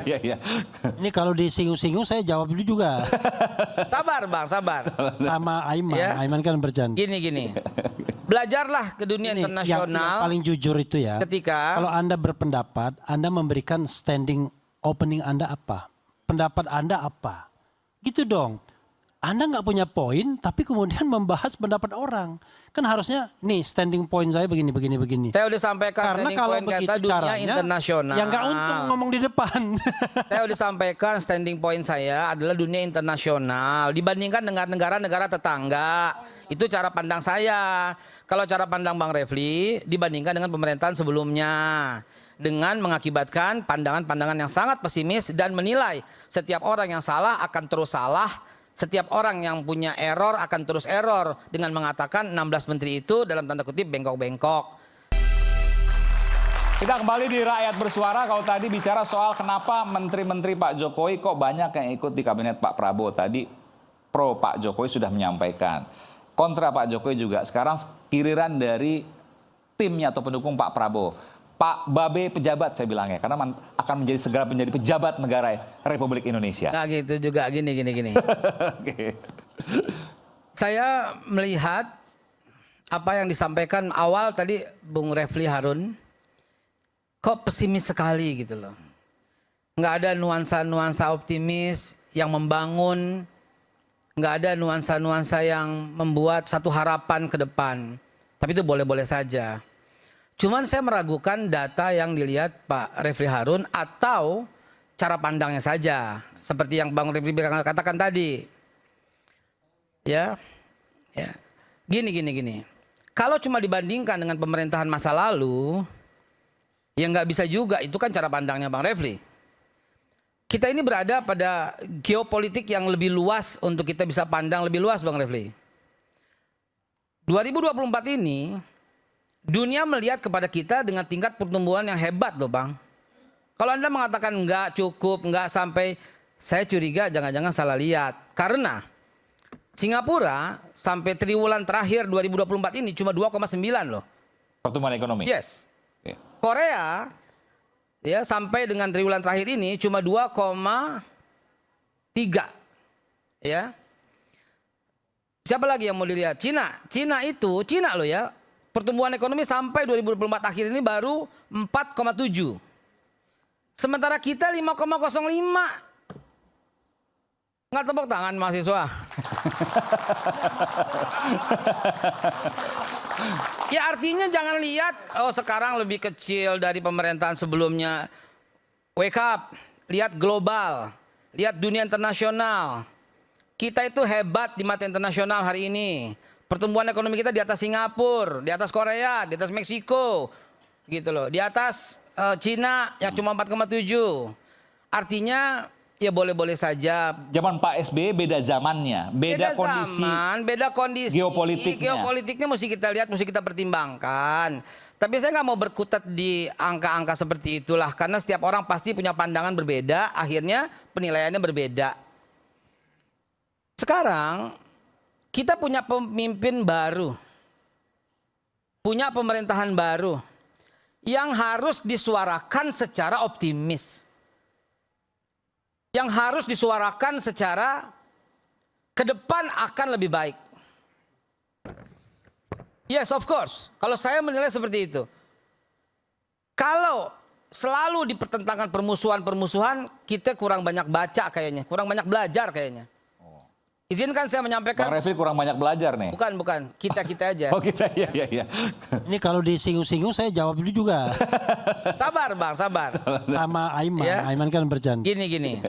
iya. Ini kalau disinggung-singgung saya jawab dulu juga. Sabar Bang, sabar. Sama Aiman, Ya. Aiman kan bercanda. Gini. Belajarlah ke dunia Yang internasional. paling jujur itu ya. Ketika Kalau Anda berpendapat, Anda memberikan standing opening Anda apa? Pendapat Anda apa? Gitu dong. Anda nggak punya poin, tapi kemudian membahas pendapat orang. Kan harusnya nih standing point saya begini. saya udah sampaikan Karena standing kalau point begitu kata dunia caranya, internasional. ya nggak untung ngomong di depan. Saya udah sampaikan standing point saya adalah dunia internasional dibandingkan dengan negara-negara tetangga. Itu cara pandang saya. Kalau cara pandang Bang Refli dibandingkan dengan pemerintahan sebelumnya, dengan mengakibatkan pandangan-pandangan yang sangat pesimis dan menilai setiap orang yang salah akan terus salah. Setiap orang yang punya error akan terus error dengan mengatakan 16 menteri itu dalam tanda kutip bengkok-bengkok. Kita kembali di Rakyat Bersuara. Kalau tadi bicara soal kenapa menteri-menteri Pak Jokowi kok banyak yang ikut di kabinet Pak Prabowo. Tadi pro Pak Jokowi sudah menyampaikan. Kontra Pak Jokowi juga. Sekarang giliran dari timnya atau pendukung Pak Prabowo. Pak Babe pejabat saya bilangnya. Karena akan segera menjadi pejabat negara Republik Indonesia. Nah gitu juga gini. Oke. Saya melihat apa yang disampaikan awal tadi Bung Refli Harun. Kok pesimis sekali gitu loh. Nggak ada nuansa-nuansa optimis yang membangun. Nggak ada nuansa-nuansa yang membuat satu harapan ke depan. Tapi itu boleh-boleh saja. Cuman saya meragukan data yang dilihat Pak Refli Harun atau cara pandangnya saja. Seperti yang Bang Refli katakan tadi. Ya. Gini. Kalau cuma dibandingkan dengan pemerintahan masa lalu, ya nggak bisa juga. Itu kan cara pandangnya Bang Refli. Kita ini berada pada geopolitik yang lebih luas untuk kita bisa pandang lebih luas Bang Refli. 2024 ini dunia melihat kepada kita dengan tingkat pertumbuhan yang hebat loh Bang. Kalau Anda mengatakan enggak cukup, enggak sampai, saya curiga jangan-jangan salah lihat. Karena Singapura sampai triwulan terakhir 2024 ini cuma 2,9 loh. Pertumbuhan ekonomi. Yes. Oke. Korea ya sampai dengan triwulan terakhir ini cuma 2,3. Ya. Siapa lagi yang mau dilihat? Cina loh ya. Pertumbuhan ekonomi sampai 2024 akhir ini baru 4,7. Sementara kita 5,05. Nggak tepuk tangan mahasiswa. Ya artinya jangan lihat, oh sekarang lebih kecil dari pemerintahan sebelumnya. Wake up, lihat global, lihat dunia internasional. Kita itu hebat di mata internasional hari ini. Pertumbuhan ekonomi kita di atas Singapura, di atas Korea, di atas Meksiko, gitu loh. Di atas Cina yang cuma 4,7. Artinya ya boleh-boleh saja. Zaman Pak SBY beda zamannya, beda kondisi. Beda kondisi. Geopolitiknya mesti kita lihat, mesti kita pertimbangkan. Tapi saya nggak mau berkutat di angka-angka seperti itulah, karena setiap orang pasti punya pandangan berbeda. Akhirnya penilaiannya berbeda. Sekarang kita punya pemimpin baru, punya pemerintahan baru yang harus disuarakan secara optimis, yang harus disuarakan secara ke depan akan lebih baik. Yes, of course. Kalau saya menilai seperti itu. Kalau selalu dipertentangkan permusuhan, kita kurang banyak baca kayaknya, kurang banyak belajar kayaknya. Izinkan saya menyampaikan. Bang Refli kurang banyak belajar nih. Bukan. Kita aja. Oh kita, iya. Ini kalau disinggung-singgung saya jawab dulu juga. Sabar Bang, sabar. Sama Aiman, Ya. Aiman kan bercanda. Gini.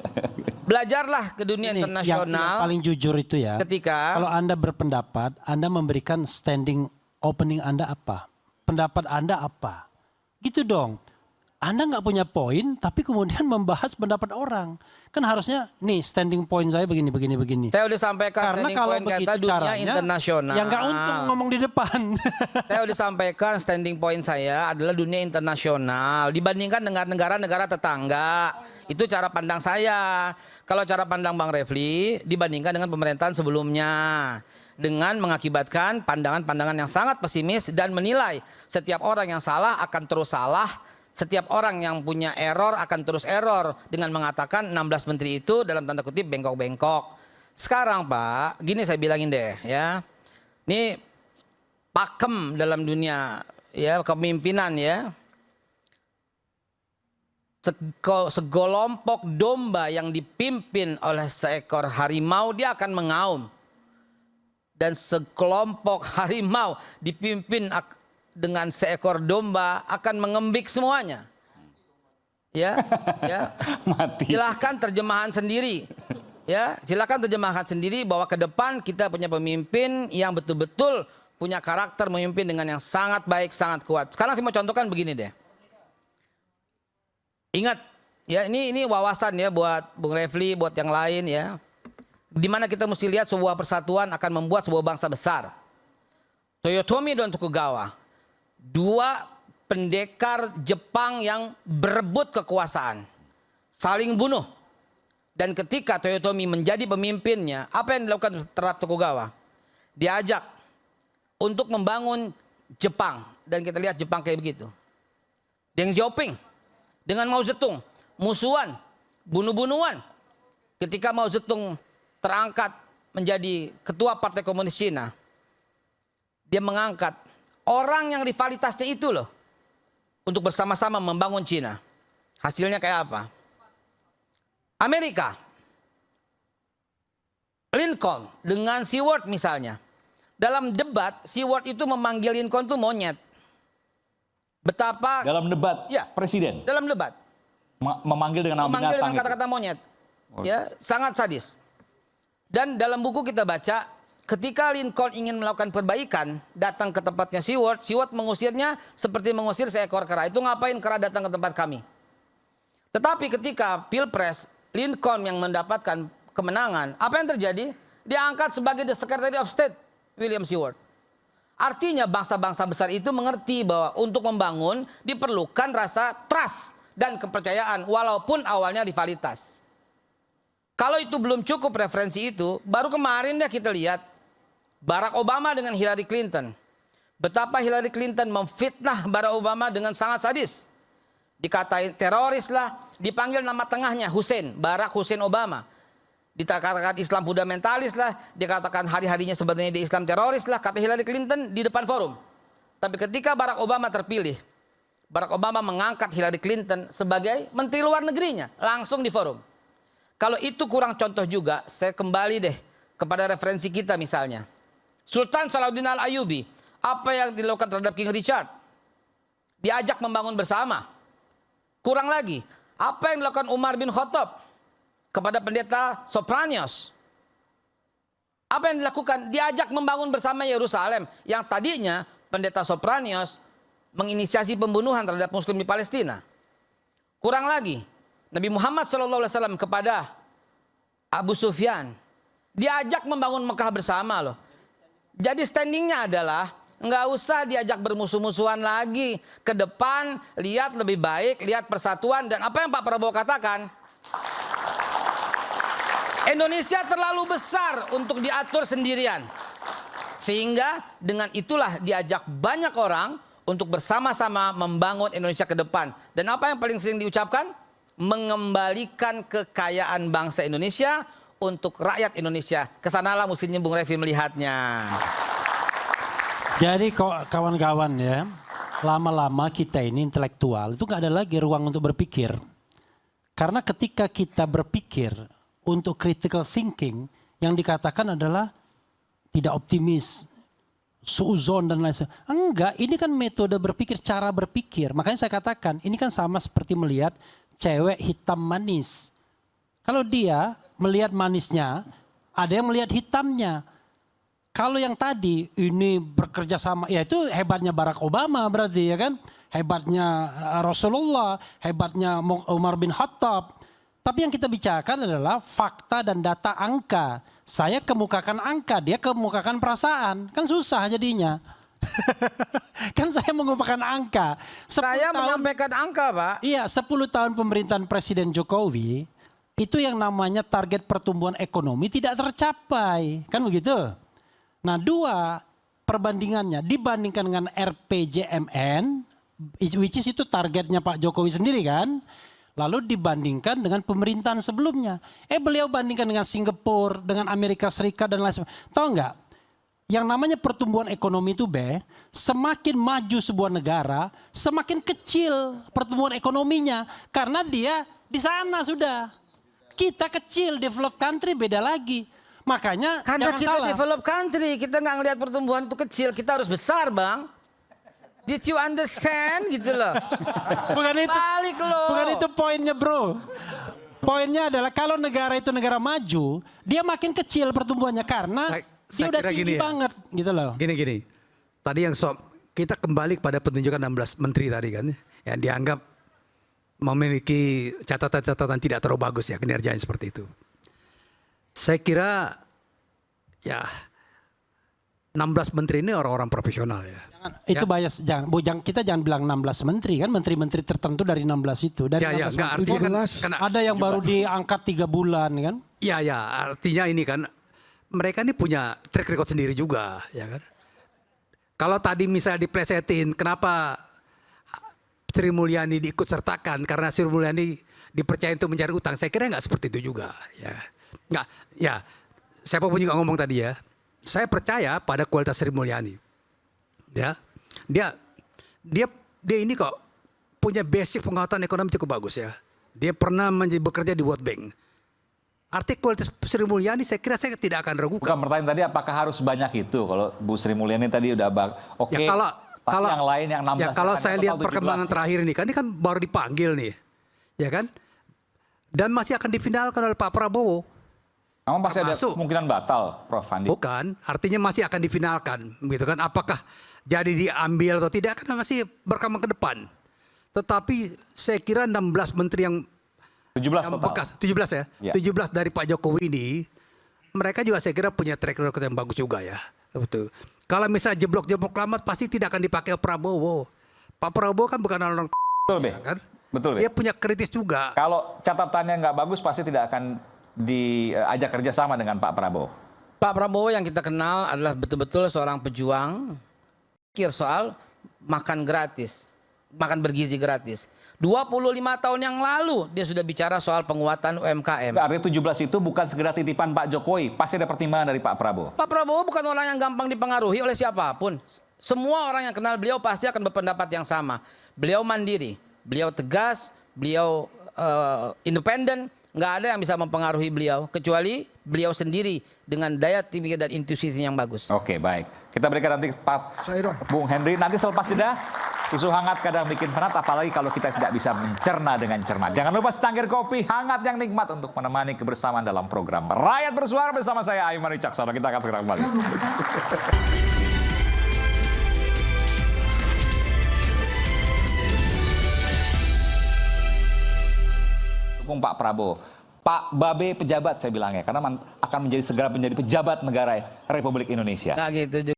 Belajarlah ke dunia internasional. Yang paling jujur itu ya. Ketika kalau Anda berpendapat, Anda memberikan standing opening Anda apa? Pendapat Anda apa? Gitu dong. Anda nggak punya poin, tapi kemudian membahas pendapat orang. Kan harusnya nih standing point saya begini. saya udah sampaikan Karena standing kalau point begitu kata dunia caranya, internasional. ya nggak untung ngomong di depan. Saya udah sampaikan standing point saya adalah dunia internasional dibandingkan dengan negara-negara tetangga. Itu cara pandang saya. Kalau cara pandang Bang Refli dibandingkan dengan pemerintahan sebelumnya, dengan mengakibatkan pandangan-pandangan yang sangat pesimis dan menilai setiap orang yang salah akan terus salah. Setiap orang yang punya error akan terus error dengan mengatakan 16 menteri itu dalam tanda kutip bengkok-bengkok. Sekarang Pak, gini saya bilangin deh ya. Ini pakem dalam dunia ya kepemimpinan ya. Segelompok domba yang dipimpin oleh seekor harimau dia akan mengaum. Dan sekelompok harimau dipimpin dengan seekor domba akan mengembik semuanya. Ya, ya. Mati. Silahkan terjemahan sendiri. Ya, silakan terjemahkan sendiri bahwa ke depan kita punya pemimpin yang betul-betul punya karakter memimpin dengan yang sangat baik, sangat kuat. Sekarang saya mau contohkan begini deh. Ingat, ya ini wawasan ya buat Bung Refli, buat yang lain ya. Di mana kita mesti lihat sebuah persatuan akan membuat sebuah bangsa besar. Toyotomi dan Tokugawa, dua pendekar Jepang yang berebut kekuasaan, saling bunuh. Dan ketika Toyotomi menjadi pemimpinnya, apa yang dilakukan terhadap Tokugawa? Diajak untuk membangun Jepang. Dan kita lihat Jepang kayak begitu. Deng Xiaoping dengan Mao Zedong, musuhan, bunuh-bunuhan. Ketika Mao Zedong terangkat menjadi ketua Partai Komunis Cina, dia mengangkat orang yang rivalitasnya itu loh untuk bersama-sama membangun Cina. Hasilnya kayak apa? Amerika, Lincoln dengan Seward misalnya. Dalam debat, Seward itu memanggil Lincoln itu monyet. Betapa Dalam debat ya, presiden dalam debat memanggil dengan nama memanggil binatang dengan kata-kata monyet. Ya, sangat sadis. Dan dalam buku kita baca, ketika Lincoln ingin melakukan perbaikan, datang ke tempatnya Seward, Seward mengusirnya seperti mengusir seekor kera. Itu ngapain kera datang ke tempat kami? Tetapi ketika Pilpres, Lincoln yang mendapatkan kemenangan, apa yang terjadi? Dia angkat sebagai the Secretary of State, William Seward. Artinya bangsa-bangsa besar itu mengerti bahwa untuk membangun diperlukan rasa trust dan kepercayaan, walaupun awalnya rivalitas. Kalau itu belum cukup referensi itu, baru kemarin deh kita lihat Barack Obama dengan Hillary Clinton. Betapa Hillary Clinton memfitnah Barack Obama dengan sangat sadis. Dikatain teroris lah, dipanggil nama tengahnya Hussein, Barack Hussein Obama. Dikatakan Islam fundamentalis lah, dikatakan hari-harinya sebenarnya di Islam teroris lah, kata Hillary Clinton di depan forum. Tapi ketika Barack Obama terpilih, Barack Obama mengangkat Hillary Clinton sebagai menteri luar negerinya, langsung di forum. Kalau itu kurang contoh juga, saya kembali deh kepada referensi kita misalnya. Sultan Salahuddin Al-Ayyubi, apa yang dilakukan terhadap King Richard? Diajak membangun bersama. Kurang lagi, apa yang dilakukan Umar bin Khattab kepada pendeta Sopranius? Apa yang dilakukan? Diajak membangun bersama Yerusalem, yang tadinya pendeta Sopranius menginisiasi pembunuhan terhadap Muslim di Palestina. Kurang lagi, Nabi Muhammad SAW kepada Abu Sufyan diajak membangun Mekah bersama loh. Jadi standingnya adalah nggak usah diajak bermusuh-musuhan lagi. Ke depan lihat lebih baik, lihat persatuan. Dan apa yang Pak Prabowo katakan, Indonesia terlalu besar untuk diatur sendirian. Sehingga dengan itulah diajak banyak orang untuk bersama-sama membangun Indonesia ke depan. Dan apa yang paling sering diucapkan? Mengembalikan kekayaan bangsa Indonesia untuk rakyat Indonesia. Kesanalah mestinya Bung Refli melihatnya. Jadi kawan-kawan ya, lama-lama kita ini intelektual itu nggak ada lagi ruang untuk berpikir. Karena ketika kita berpikir untuk critical thinking, yang dikatakan adalah tidak optimis, suuzon dan lain sebagainya. Enggak, ini kan metode berpikir, cara berpikir. Makanya saya katakan, ini kan sama seperti melihat cewek hitam manis. Kalau dia melihat manisnya, ada yang melihat hitamnya. Kalau yang tadi ini bekerja sama, ya itu hebatnya Barack Obama berarti ya kan. Hebatnya Rasulullah, hebatnya Umar bin Khattab. Tapi yang kita bicarakan adalah fakta dan data angka. Saya kemukakan angka, dia kemukakan perasaan. Kan susah jadinya. Kan saya mengumpulkan angka. Saya menyampaikan angka, Pak. Iya, 10 tahun pemerintahan Presiden Jokowi, itu yang namanya target pertumbuhan ekonomi tidak tercapai. Kan begitu? Nah, dua perbandingannya dibandingkan dengan RPJMN, which is itu targetnya Pak Jokowi sendiri kan. Lalu dibandingkan dengan pemerintahan sebelumnya. Beliau bandingkan dengan Singapura, dengan Amerika Serikat dan lain sebagainya. Tahu nggak? Yang namanya pertumbuhan ekonomi itu semakin maju sebuah negara, semakin kecil pertumbuhan ekonominya. Karena dia di sana sudah. Kita kecil, developed country beda lagi. Makanya Karena jangan kita salah. develop country, kita nggak ngelihat pertumbuhan itu kecil, kita harus besar, Bang. Did you understand gitu loh? Bukan itu. Balik loh. Bukan itu poinnya, bro. Poinnya adalah kalau negara itu negara maju, dia makin kecil pertumbuhannya karena dia udah tinggi banget gitu loh. Gini. Tadi yang kita kembali pada penunjukan 16 menteri tadi kan, yang dianggap memiliki catatan-catatan tidak terlalu bagus ya kinerjanya seperti itu. Saya kira ya 16 menteri ini orang-orang profesional ya. Itu bias, kita jangan bilang 16 menteri kan, menteri-menteri tertentu dari 16 itu. Dari 16 menteri itu kan ada yang baru diangkat 3 bulan kan. Iya, artinya ini kan mereka ini punya track record sendiri juga ya kan. Kalau tadi misalnya diplesetin kenapa Sri Mulyani diikut sertakan karena Sri Mulyani dipercaya untuk mencari utang, saya kira nggak seperti itu juga ya. Nggak, ya siapapun juga ngomong tadi ya. Saya percaya pada kualitas Sri Mulyani. Ya, dia ini kok punya basic pengetahuan ekonomi cukup bagus ya. Dia pernah bekerja di World Bank. Arti kualitas Sri Mulyani saya kira saya tidak akan ragukan. Bukan pertanyaan tadi apakah harus banyak itu kalau Bu Sri Mulyani tadi udah oke. Ya, kalau yang lain yang 16 ya, kalau saya lihat 17. perkembangan terakhir ini kan baru dipanggil nih, ya kan? Dan masih akan difinalkan oleh Pak Prabowo. Memang pasti ada Termasuk. kemungkinan batal, Prof. Andi. Bukan, artinya masih akan difinalkan, gitu kan? Apakah jadi diambil atau tidak kan masih berkembang ke depan. Tetapi saya kira 16 menteri yang 17 yang total. bekas, 17 ya, Ya. 17 dari Pak Jokowi ini, mereka juga saya kira punya track record yang bagus juga ya. Betul. Kalau misalnya jeblok-jeblok lama pasti tidak akan dipakai Prabowo. Pak Prabowo kan bukan orang Betul, Be. kan? Betul, Be. Dia punya kritis juga. Kalau catatannya nggak bagus pasti tidak akan diajak kerjasama dengan Pak Prabowo. Pak Prabowo yang kita kenal adalah betul-betul seorang pejuang, pikir soal makan gratis, makan bergizi gratis. 25 tahun yang lalu dia sudah bicara soal penguatan UMKM. Artinya 17 itu bukan sekedar titipan Pak Jokowi, pasti ada pertimbangan dari Pak Prabowo. Pak Prabowo bukan orang yang gampang dipengaruhi oleh siapapun. Semua orang yang kenal beliau pasti akan berpendapat yang sama. Beliau mandiri, beliau tegas, beliau independen. Nggak ada yang bisa mempengaruhi beliau kecuali beliau sendiri dengan daya pikir dan intuisi yang bagus. Oke, baik. Kita berikan nanti Pak Saya dong. Bung Henry nanti selepas jeda. Isu hangat kadang bikin penat, apalagi kalau kita tidak bisa mencerna dengan cermat. Jangan lupa secangkir kopi hangat yang nikmat untuk menemani kebersamaan dalam program Rakyat Bersuara bersama saya Ayman Wicaksono. Kita akan segera kembali. Dukung Pak Prabowo. Pak Babe pejabat saya bilangnya, karena akan segera menjadi pejabat negara Republik Indonesia. Nggak gitu juga.